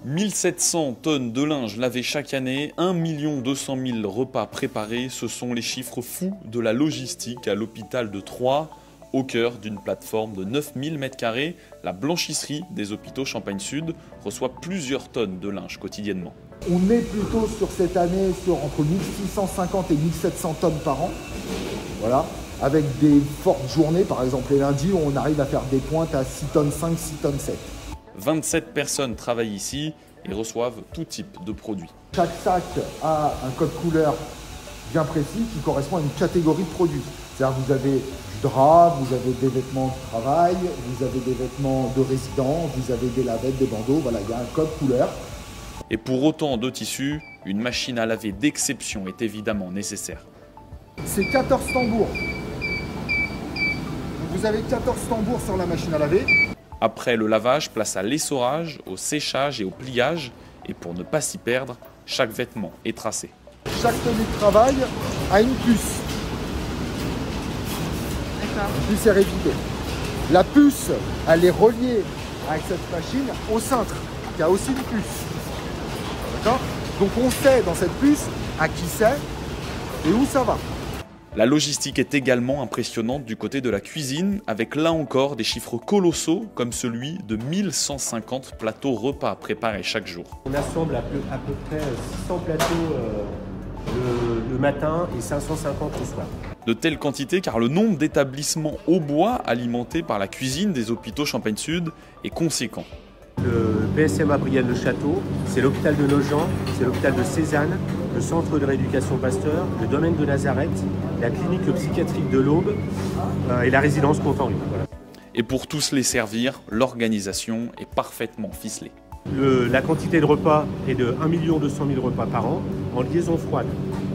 1700 tonnes de linge lavées chaque année, 1 200 000 repas préparés, ce sont les chiffres fous de la logistique à l'hôpital de Troyes. Au cœur d'une plateforme de 9000 m², la blanchisserie des hôpitaux Champagne-Sud reçoit plusieurs tonnes de linge quotidiennement. On est plutôt sur cette année sur entre 1650 et 1700 tonnes par an, voilà, avec des fortes journées, par exemple les lundis où on arrive à faire des pointes à 6 tonnes 5, 6 tonnes 7. 27 personnes travaillent ici et reçoivent tout type de produits. Chaque sac a un code couleur bien précis qui correspond à une catégorie de produits. C'est-à-dire que vous avez du drap, vous avez des vêtements de travail, vous avez des vêtements de résidence, vous avez des lavettes, des bandeaux, voilà, il y a un code couleur. Et pour autant de tissus, une machine à laver d'exception est évidemment nécessaire. C'est 14 tambours. Vous avez 14 tambours sur la machine à laver. Après le lavage, place à l'essorage, au séchage et au pliage. Et pour ne pas s'y perdre, chaque vêtement est tracé. Chaque tenue de travail a une puce. Une puce RFID. La puce, elle est reliée avec cette machine au cintre, qui a aussi une puce. D'accord ? Donc on sait dans cette puce à qui c'est et où ça va. La logistique est également impressionnante du côté de la cuisine, avec là encore des chiffres colossaux comme celui de 1150 plateaux repas préparés chaque jour. On assemble à peu près 600 plateaux le matin et 550 le soir. De telles quantités car le nombre d'établissements au bois alimentés par la cuisine des hôpitaux Champagne-Sud est conséquent. Le PSMA Brienne-le-Château, c'est l'hôpital de Nogent, c'est l'hôpital de Cézanne, le centre de rééducation Pasteur, le domaine de Nazareth, la clinique psychiatrique de l'Aube et la résidence Contenry. Voilà. Et pour tous les servir, l'organisation est parfaitement ficelée. La quantité de repas est de 1 200 000 repas par an en liaison froide.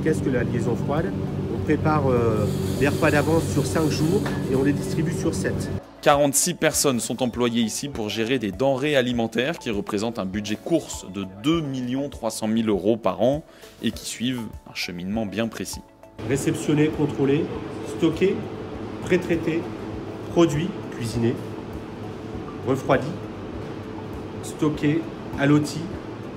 Qu'est-ce que la liaison froide? On prépare les repas d'avance sur 5 jours et on les distribue sur 7. 46 personnes sont employées ici pour gérer des denrées alimentaires qui représentent un budget course de 2 300 000 € par an et qui suivent un cheminement bien précis. Réceptionner, contrôler, stocker, pré-traiter, produit, cuisiner, refroidi, stocker, alloti,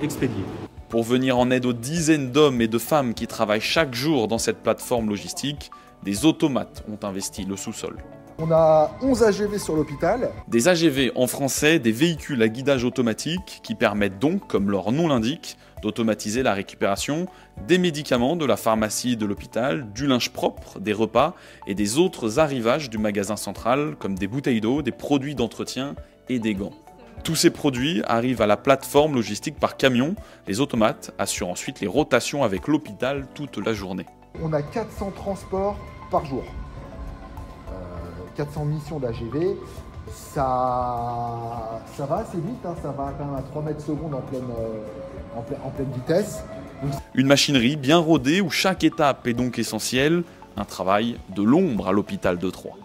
expédier. Pour venir en aide aux dizaines d'hommes et de femmes qui travaillent chaque jour dans cette plateforme logistique, des automates ont investi le sous-sol. On a 11 AGV sur l'hôpital. Des AGV en français, des véhicules à guidage automatique qui permettent donc, comme leur nom l'indique, d'automatiser la récupération des médicaments de la pharmacie de l'hôpital, du linge propre, des repas et des autres arrivages du magasin central comme des bouteilles d'eau, des produits d'entretien et des gants. Tous ces produits arrivent à la plateforme logistique par camion. Les automates assurent ensuite les rotations avec l'hôpital toute la journée. On a 400 transports par jour. 400 missions d'AGV, ça va assez vite, hein, ça va quand même à 3 mètres secondes en pleine vitesse. Une machinerie bien rodée où chaque étape est donc essentielle, un travail de l'ombre à l'hôpital de Troyes.